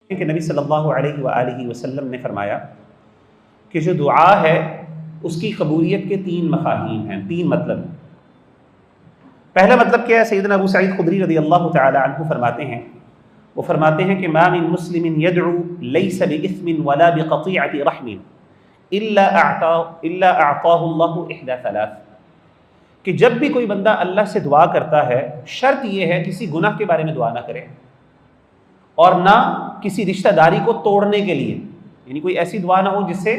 कि नबी सल्लल्लाहु अलैहि वसल्लम ने फरमाया कि जो दुआ है उसकी कबूलियत के तीन मफाहीम हैं, तीन मतलब हैं। पहला मतलब क्या है? सैयदना अबू सईद खुदरी रज़ियल्लाहु तआला अन्हु फरमाते हैं कि मा मिन मुस्लिमिन यदउ लैसा बिइस्मिन वला बिक़तीअति रहमिन इल्ला अअताहु अल्लाहु इहदा सलास, कि जब भी कोई बंदा अल्लाह से दुआ करता है, शर्त यह है किसी गुनाह के बारे में दुआ ना करे और ना किसी रिश्तेदारी को तोड़ने के लिए, यानी कोई ऐसी दुआ ना हो जिससे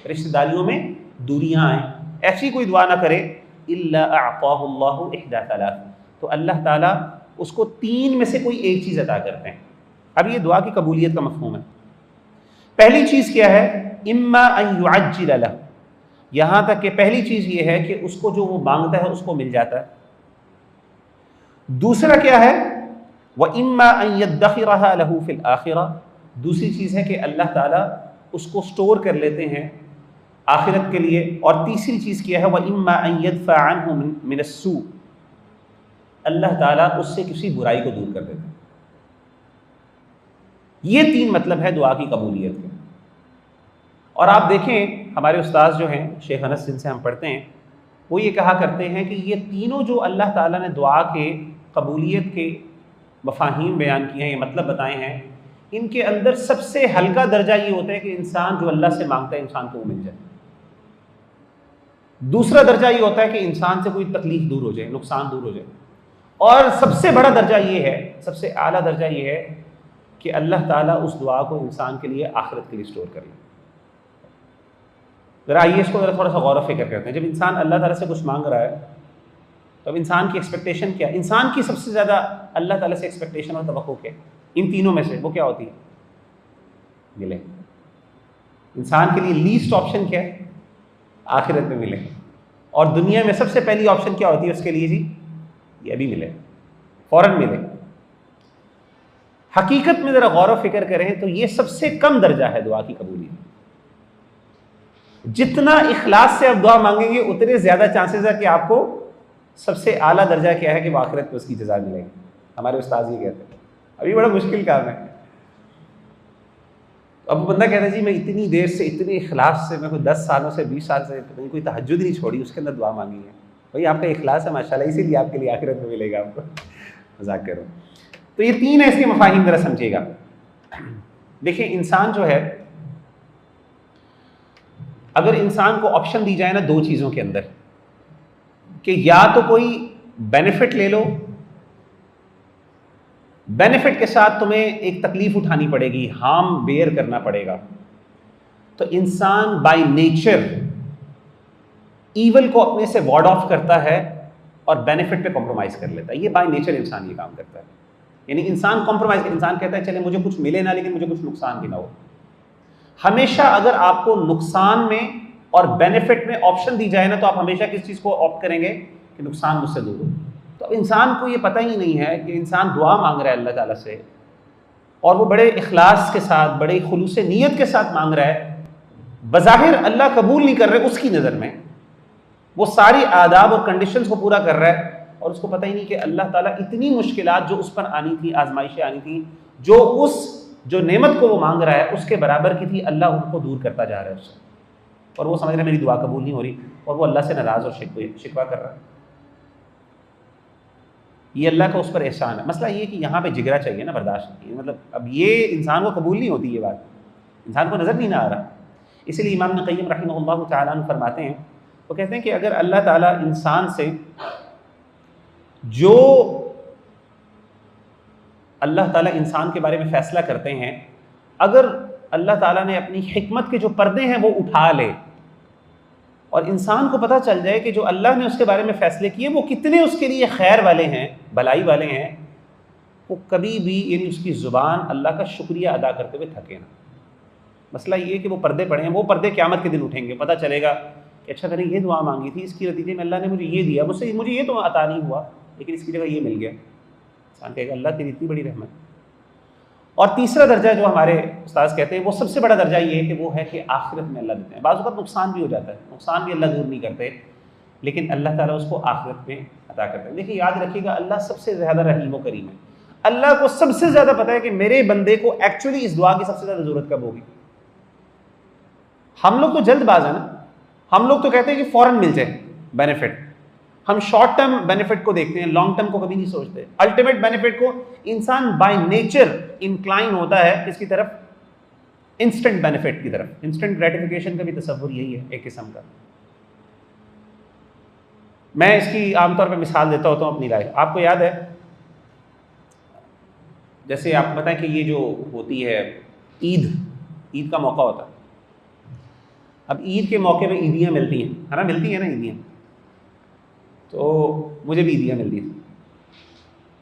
रिश्तेदारियों में दूरियां आए, ऐसी कोई दुआ ना करे। इल्ला अअताहु अल्लाहु इहदा सलास, तो अल्लाह ताला उसको तीन में से कोई एक चीज़ अता करते हैं। अब ये दुआ की कबूलियत का मफ़हूम है। पहली चीज़ क्या है? इम्मा अन युअज्जिल लह, यहाँ तक कि पहली चीज़ ये है कि उसको जो वो मांगता है उसको मिल जाता है। दूसरा क्या है? व इम्मा अन यद्दखिरहा लहू फिल आखिरा, दूसरी चीज़ है कि अल्लाह ताला उसको स्टोर कर लेते हैं आखिरत के लिए। और तीसरी चीज़ क्या है? व इम्मा अन यदफ़अ अन्हु मिनस्सू, अल्लाह ताला उससे किसी बुराई को दूर कर देते हैं। ये तीन मतलब है दुआ की कबूलियत के। और आप देखें हमारे उस्ताद जो हैं शेख अनस जिनसे हम पढ़ते हैं, वो ये कहा करते हैं कि ये तीनों जो अल्लाह ताला ने दुआ के कबूलियत के मफाहीम बयान किए हैं, ये मतलब बताए हैं, इनके अंदर सबसे हल्का दर्जा ये होता है कि इंसान जो अल्लाह से मांगता है इंसान को वो मिल जाए। दूसरा दर्जा ये होता है कि इंसान से कोई तकलीफ दूर हो जाए, नुकसान दूर हो जाए। और सबसे बड़ा दर्जा ये है, सबसे आला दर्जा ये है कि अल्लाह ताला उस दुआ को इंसान के लिए आखिरत के लिए स्टोर कर ले। ज़रा आइए इसको ज़रा थोड़ा सा गौर फिक्र करते हैं। जब इंसान अल्लाह ताला से कुछ मांग रहा है तो अब इंसान की एक्सपेक्टेशन क्या है? इंसान की सबसे ज़्यादा अल्लाह ताला से एक्सपेक्टेशन और तवक्को क्या है? इन तीनों में से वो क्या होती है? मिले। इंसान के लिए लीस्ट ऑप्शन क्या है? आखिरत में मिले। और दुनिया में सबसे पहली ऑप्शन क्या होती है उसके लिए? जी, ये अभी मिले, फ़ौरन मिले। हकीकत में ज़रा गौर फिक्र करें तो ये सबसे कम दर्जा है दुआ की कबूलियत। जितना इखलास से आप दुआ मांगेंगे उतने ज़्यादा चांसेस है कि आपको सबसे आला दर्जा क्या है कि वो आखिरत में उसकी जज़ा मिलेगी। हमारे उस्ताद ये कहते हैं। अभी बड़ा मुश्किल काम है। अब बंदा कहता है जी मैं इतनी देर से इतने इखलास से, मैं कोई 10 सालों से 20 साल से कोई तहज्जुद नहीं छोड़ी, उसके अंदर दुआ मांगी है। भाई आपका इखलास है माशाल्लाह, इसीलिए आपके लिए आखिरत में मिलेगा आपको। मजाक करो। तो ये तीन है, इसके मफाहिम ज़रा समझिएगा। देखिए इंसान जो है, अगर इंसान को ऑप्शन दी जाए ना दो चीज़ों के अंदर कि या तो कोई बेनिफिट ले लो, बेनिफिट के साथ तुम्हें एक तकलीफ उठानी पड़ेगी, हार्म बेयर करना पड़ेगा, तो इंसान बाय नेचर ईवल को अपने से वार्ड ऑफ करता है और बेनिफिट पे कॉम्प्रोमाइज़ कर लेता है। ये बाय नेचर इंसान ये काम करता है। यानी इंसान कॉम्प्रोमाइज़, इंसान कहता है चले मुझे कुछ मिले ना लेकिन मुझे कुछ नुकसान भी ना हो। हमेशा अगर आपको नुकसान में और बेनिफिट में ऑप्शन दी जाए ना तो आप हमेशा किस चीज़ को ऑप्ट करेंगे कि नुकसान मुझसे दूर हो। तो अब इंसान को ये पता ही नहीं है कि इंसान दुआ मांग रहा है अल्लाह ताला से और वो बड़े इखलास के साथ, बड़े खुलूस नीयत के साथ मांग रहा है। बज़ाहिर अल्लाह कबूल नहीं कर रहे, उसकी नज़र में वो सारी आदाब और कंडीशंस को पूरा कर रहा है और उसको पता ही नहीं कि अल्लाह ताला इतनी मुश्किलात जो उस पर आनी थी, आजमाइशें आनी थी, जो नेमत को वो मांग रहा है उसके बराबर की थी, अल्लाह उनको दूर करता जा रहा है उससे। और वो समझ रहे मेरी दुआ कबूल नहीं हो रही और वो अल्लाह से नाराज़ और शिकवा कर रहा है। ये अल्लाह का उस पर एहसान है। मसला ये कि यहाँ पे जिगरा चाहिए ना, बर्दाश्त चाहिए। मतलब अब ये इंसान को कबूल नहीं होती, ये बात इंसान को नज़र नहीं ना आ रहा। इसलिए इमाम इब्न क़य्यिम रहमहुल्लाह तआला फरमाते हैं, वो कहते हैं कि अगर अल्लाह ताला इंसान से जो अल्लाह ताला इंसान के बारे में फ़ैसला करते हैं, अगर अल्लाह ताला ने अपनी हिकमत के जो पर्दे हैं वो उठा ले और इंसान को पता चल जाए कि जो अल्लाह ने उसके बारे में फ़ैसले किए वो कितने उसके लिए खैर वाले हैं, भलाई वाले हैं, वो कभी भी यानी उसकी ज़ुबान अल्लाह का शुक्रिया अदा करते हुए थके ना। मसला ये है कि वो पर्दे पड़े हैं, वो पर्दे क़यामत के दिन उठेंगे। पता चलेगा कि अच्छा मैंने ये दुआ मांगी थी, इसकी नतीजे में अल्लाह ने मुझे ये दिया, मुझे ये तो अता नहीं हुआ लेकिन इसकी जगह ये मिल गया। इंसान कहेगा अल्लाह तेरी इतनी बड़ी रहमत। और तीसरा दर्जा जो हमारे उस्ताद कहते हैं वो सबसे बड़ा दर्जा ये है कि वो है कि आखिरत में अल्लाह देते हैं। बाज़ वक़्त नुकसान भी हो जाता है, नुकसान भी अल्लाह दूर नहीं करते, लेकिन अल्लाह ताला उसको आखिरत में अता करते हैं। देखिए याद रखिएगा अल्लाह सबसे ज़्यादा रहीम व करीम है। अल्लाह को सबसे ज्यादा पता है कि मेरे बंदे को एक्चुअली इस दुआ की सबसे ज्यादा जरूरत कब होगी। हम लोग तो जल्दबाज है ना, हम लोग तो कहते हैं कि फौरन मिल जाए बेनिफिट, हम शॉर्ट टर्म बेनिफिट को देखते हैं, लॉन्ग टर्म को कभी नहीं सोचते। अल्टीमेट बेनिफिट को इंसान बाय नेचर इंक्लाइन होता है किसकी तरफ, इंस्टेंट बेनिफिट की तरफ। इंस्टेंट ग्रेटिफिकेशन का भी तस्वुर यही है एक किस्म का। मैं इसकी आमतौर पर मिसाल देता होता हूँ अपनी लाइफ। आपको याद है, जैसे आपको पता है कि ये जो होती है ईद का मौका होता है। अब ईद के मौके पे ईदियाँ मिलती हैं, है ना, मिलती हैं ना ईदियाँ। तो मुझे भी ईदियाँ मिलती थी,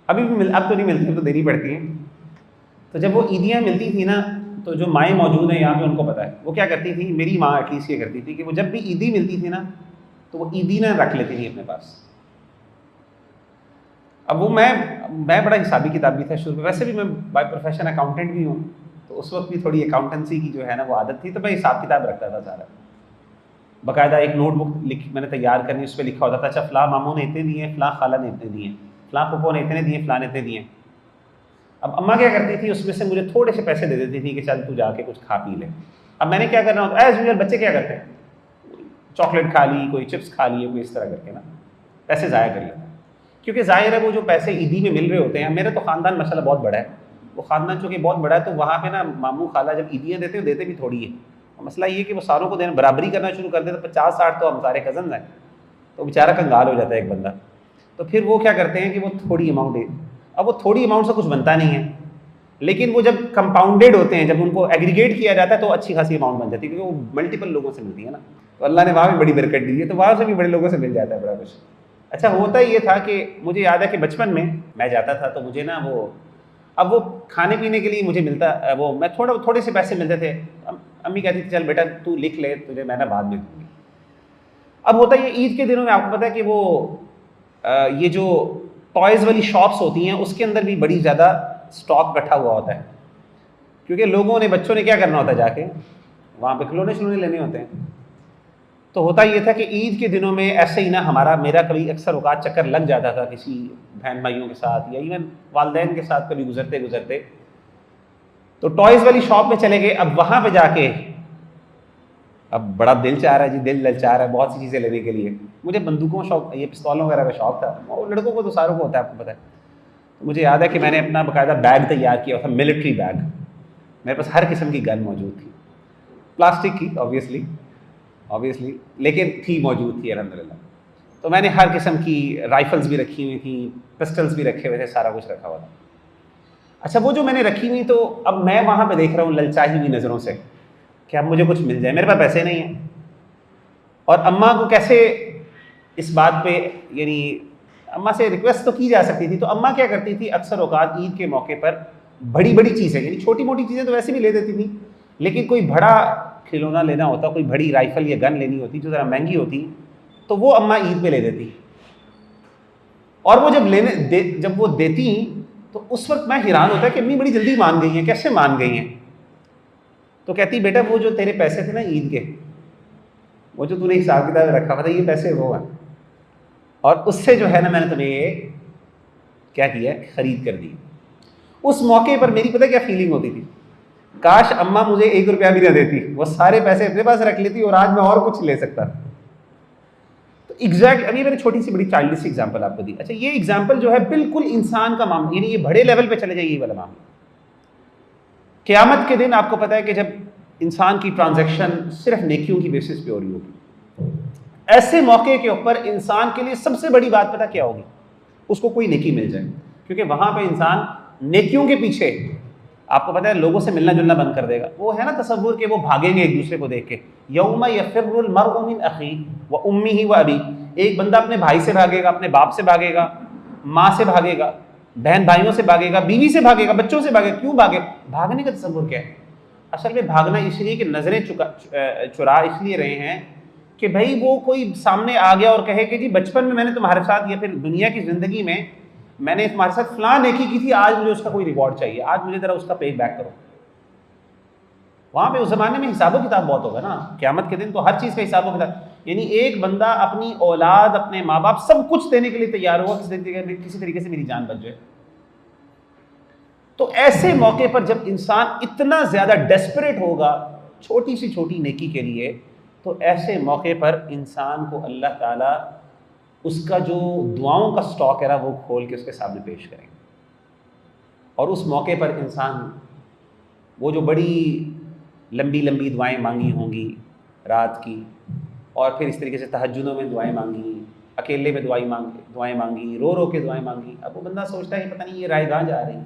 अभी भी अब तो नहीं मिलती, तो देनी पड़ती हैं। तो जब वो ईदियाँ मिलती थी ना, तो जो माएँ मौजूद हैं यहाँ पे उनको पता है वो क्या करती थी। मेरी माँ एटलीस्ट ये करती थी कि वो जब भी ईदी मिलती थी ना, तो वो ईदी ना रख लेती थी अपने पास। अब वो मैं बड़ा हिसाबी किताबी था शुरू में, वैसे भी मैं बाय प्रोफेशन अकाउंटेंट भी हूँ, तो उस वक्त भी थोड़ी अकाउंटेंसी की जो है ना वो आदत थी, तो मैं हिसाब किताब रखता था सारा। बाकायदा एक नोटबुक मैंने तैयार करनी, उस पर लिखा होता था अच्छा फ़लाँ मामू ने इतने दिए, फ़लाँ खाला ने इतने दिए, फ़लाँ फूफो ने इतने दिए, फ़लाँ ने इतने दिए। अब अम्मा क्या करती थी, उसमें से मुझे थोड़े से पैसे दे देती थी कि चल तू जाके कुछ खा पी ले। अब मैंने क्या करना होता, एज यूजुअल बच्चे क्या करते हैं, चॉकलेट खा ली, कोई चिप्स खा लिए, कोई इस तरह करके ना पैसे ज़ाया कर लेते हैं। क्योंकि ज़ाहिर है वो जो पैसे ईदी में मिल रहे होते हैं, मेरा तो ख़ानदान माशाल्लाह बहुत बड़ा है, वो ख़ानदान चूँकि बहुत बड़ा है, तो वहाँ पे ना मामू खाला जब ईदियाँ देते हैं देते भी थोड़ी है। मसला ये कि वो सारों को देना, बराबरी करना शुरू कर देते, 50-60 तो हम सारे कज़न हैं, तो बेचारा कंगाल हो जाता है एक बंदा। तो फिर वो क्या करते हैं कि वो थोड़ी अमाउंट दे, अब वो थोड़ी अमाउंट से कुछ बनता नहीं है, लेकिन वो जब कंपाउंडेड होते हैं, जब उनको एग्रीगेट किया जाता है तो अच्छी खासी अमाउंट बन जाती है, क्योंकि वो मल्टीपल लोगों से मिलती है ना, तो अल्लाह ने वहाँ भी बड़ी बरकत दी है, तो वहाँ से भी बड़े लोगों से मिल जाता है बड़ा कुछ। अच्छा होता ये था कि मुझे याद है कि बचपन में मैं जाता था, तो मुझे ना अब वो खाने पीने के लिए मुझे मिलता, वो मैं थोड़े से पैसे मिलते थे। अम्मी कहती थी चल बेटा तू लिख ले, तुझे मैं ना बाद में दूँगी। अब होता ये ईद के दिनों में आपको पता है कि वो ये जो टॉयज़ वाली शॉप्स होती हैं उसके अंदर भी बड़ी ज़्यादा स्टॉक इकट्ठा हुआ होता है, क्योंकि लोगों ने, बच्चों ने क्या करना होता है, जाके वहाँ पे खिलौने लेने होते हैं। तो होता ये था कि ईद के दिनों में ऐसे ही ना मेरा कभी अक्सर औकात चक्कर लग जाता था किसी बहन भाइयों के साथ या इवन वालदैन के साथ कभी गुजरते, तो टॉयज़ वाली शॉप में चले गए। अब वहाँ पे जाके अब बड़ा दिल चाह रहा है जी, दिल ललचा रहा है बहुत सी चीज़ें लेने के लिए। मुझे बंदूकों शौक, ये पिस्तौलों वगैरह का शौक था, और लड़कों को तो सारों को होता है, आपको पता है। तो मुझे याद है कि मैंने अपना बाकायदा बैग तैयार किया था, मिलिट्री बैग। मेरे पास हर किस्म की गन मौजूद थी, प्लास्टिक की ऑब्वियसली, लेकिन थी, मौजूद थी अल्हम्दुलिल्लाह। तो मैंने हर किस्म की राइफ़ल्स भी रखी हुई थी, पिस्टल्स भी रखे हुए थे, सारा कुछ रखा हुआ था। अच्छा वो जो मैंने रखी हुई, तो अब मैं वहाँ पे देख रहा हूँ ललचाई हुई नज़रों से कि अब मुझे कुछ मिल जाए, मेरे पास पैसे नहीं हैं। और अम्मा को कैसे इस बात पे, यानी अम्मा से रिक्वेस्ट तो की जा सकती थी, तो अम्मा क्या करती थी अक्सर औकात ईद के मौके पर बड़ी चीज़ें, यानी छोटी मोटी चीज़ें तो वैसे भी ले देती थी, लेकिन कोई बड़ा खिलौना लेना होता, कोई बड़ी राइफ़ल या गन लेनी होती जो ज़रा महंगी होती, तो वो अम्मा ईद पे ले देती। और वो जब वो देती तो उस वक्त मैं हैरान होता कि अम्मी बड़ी जल्दी मान गई हैं, कैसे मान गई हैं। तो कहती बेटा वो जो तेरे पैसे थे ना ईद के, वो जो तूने हिसाब किताब रखा हुआ था, ये पैसे वो हैं, और उससे जो है ना मैंने तुम्हें ये क्या किया, खरीद कर दी। उस मौके पर मेरी पता क्या फीलिंग होती थी, काश अम्मा मुझे 1 रुपया भी ना देती, वो सारे पैसे अपने पास रख लेती और आज मैं और कुछ ले सकता। तो एग्जैक्ट अभी मैंने छोटी सी बड़ी चाइल्डिश एग्जांपल आपको दी। अच्छा ये एग्जांपल जो है बिल्कुल इंसान का मामला, यानी ये बड़े लेवल पे चले जाइए, ये वाला मामला क़यामत के दिन आपको पता है कि जब इंसान की ट्रांजैक्शन सिर्फ नेकियों की बेसिस पे हो रही होगी, ऐसे मौके के ऊपर इंसान के लिए सबसे बड़ी बात पता क्या होगी, उसको कोई नेकी मिल जाए, क्योंकि वहां पे इंसान नेकियों के पीछे, आपको पता है, लोगों से मिलना जुलना बंद कर देगा। वो है ना तसव्वुर के वो भागेंगे एक दूसरे को देख के, यौमा यफ़िर्रुल मर्उ मिन अख़ीही व उम्मिही व अबी, एक बंदा अपने भाई से भागेगा, अपने बाप से भागेगा, माँ से भागेगा, बहन भाइयों से भागेगा, बीवी से भागेगा, बच्चों से भागेगा। क्यों भागे? भागने का तसव्वुर क्या है? असल में भागना इसलिए कि नज़रें चुरा इसलिए रहे हैं कि भाई वो कोई सामने आ गया और कहे कि जी बचपन में मैंने तुम्हारे साथ या फिर दुनिया की ज़िंदगी में मैंने तुम्हारे साथ फलां नेकी की थी, आज मुझे उसका कोई रिवॉर्ड चाहिए, आज मुझे ज़रा उसका पे बैक करो। वहाँ पे उस ज़माने में हिसाबो किताब बहुत होगा ना, क़यामत के दिन तो हर चीज़ का हिसाबो किताब, यानी एक बंदा अपनी औलाद, अपने माँ बाप सब कुछ देने के लिए तैयार होगा किसी तरीके से मेरी जान बच जाए। तो ऐसे मौके पर जब इंसान इतना ज़्यादा डेस्परेट होगा छोटी सी छोटी नेकी के लिए, तो ऐसे मौके पर इंसान को अल्लाह ताला उसका जो दुआओं का स्टॉक है ना, वो खोल के उसके सामने पेश करेंगे। और उस मौके पर इंसान वो जो बड़ी लंबी लंबी दुआएं मांगी होंगी रात की, और फिर इस तरीके से तहज्जुदों में दुआएं मांगी, अकेले में दुआएं मांगी, रो रो के दुआएं मांगी, अब वो बंदा सोचता है पता नहीं ये राय कहाँ जा रही है।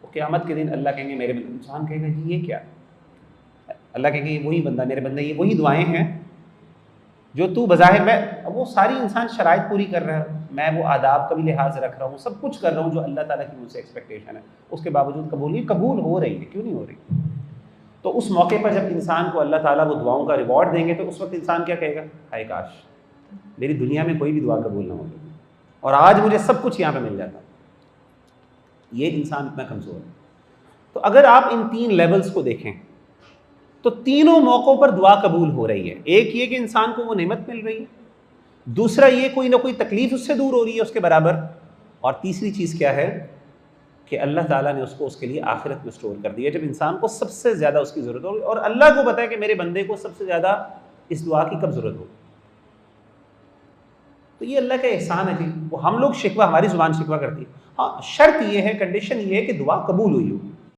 वो क़यामत के दिन अल्लाह कहेंगे मेरे बंदे, इंसान कहेगा जी ये क्या, अल्लाह कहेंगे वही बंदा, मेरे बंदे ये वही दुआएं हैं जो तू बज़ाहिर, मैं वो सारी इंसान शराइत पूरी कर रहा है, मैं वो आदाब का भी लिहाज रख रहा हूँ, सब कुछ कर रहा हूँ जो अल्लाह ताला की मुझसे एक्सपेक्टेशन है, उसके बावजूद कबूल हो रही है, क्यों नहीं हो रही। तो उस मौके पर जब इंसान को अल्लाह ताला वो दुआओं का रिवॉर्ड देंगे, तो उस वक्त इंसान क्या कहेगा, हाय काश मेरी दुनिया में कोई भी दुआ कबूल ना हो और आज मुझे सब कुछ यहाँ पे मिल जाता। ये इंसान इतना कमज़ोर है। तो अगर आप इन 3 लेवल्स को देखें तो तीनों मौक़ों पर दुआ कबूल हो रही है। एक ये कि इंसान को वो नेमत मिल रही है, दूसरा ये कोई ना कोई तकलीफ़ उससे दूर हो रही है उसके बराबर, और तीसरी चीज़ क्या है कि अल्लाह ताला ने उसको उसके लिए आखिरत में स्टोर कर दिया, जब इंसान को सबसे ज़्यादा उसकी ज़रूरत होगी। और अल्लाह को पता है कि मेरे बंदे को सबसे ज़्यादा इस दुआ की कब ज़रूरत होगी। तो ये अल्लाह का एहसान है जी। वो हम लोग शिकवा, हमारी ज़ुबान शिकवा करती है। हाँ, शर्त ये है, कंडीशन ये है कि दुआ कबूल हुई हो।